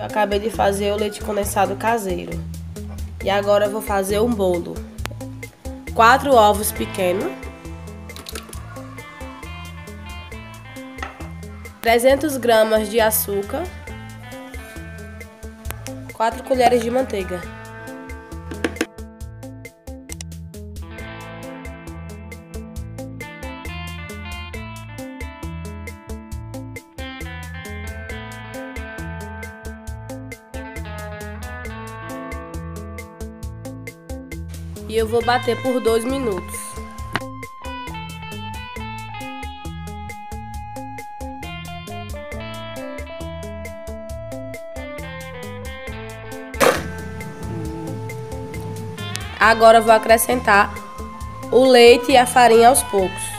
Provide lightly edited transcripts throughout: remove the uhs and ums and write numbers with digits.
Eu acabei de fazer o leite condensado caseiro. E agora eu vou fazer um bolo. 4 ovos pequenos. 300 gramas de açúcar. 4 colheres de manteiga. E eu vou bater por 2 minutos. Agora eu vou acrescentar o leite e a farinha aos poucos.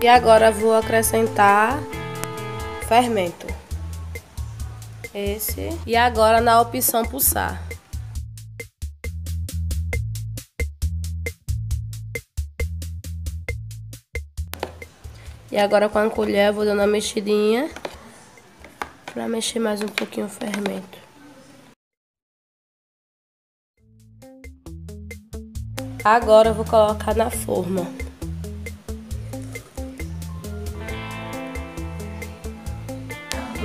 E agora vou acrescentar fermento. Esse. E agora na opção pulsar. E agora com a colher eu vou dando uma mexidinha para mexer mais um pouquinho o fermento. Agora eu vou colocar na forma.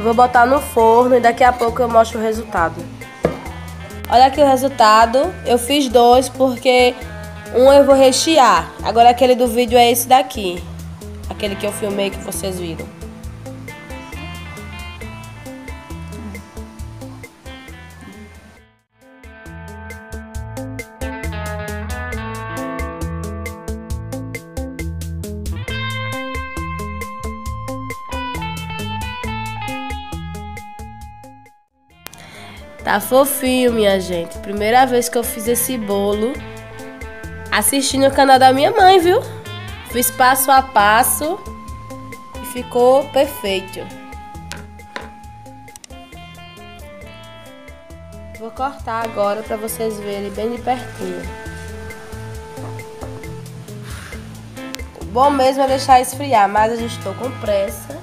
Vou botar no forno e daqui a pouco eu mostro o resultado. Olha aqui o resultado. Eu fiz 2 porque um eu vou rechear. Agora aquele do vídeo é esse daqui. Aquele que eu filmei que vocês viram. Tá fofinho, minha gente. Primeira vez que eu fiz esse bolo assistindo o canal da minha mãe, viu? Fiz passo a passo e ficou perfeito. Vou cortar agora para vocês verem bem de pertinho. O bom mesmo é deixar esfriar, mas eu já estou com pressa.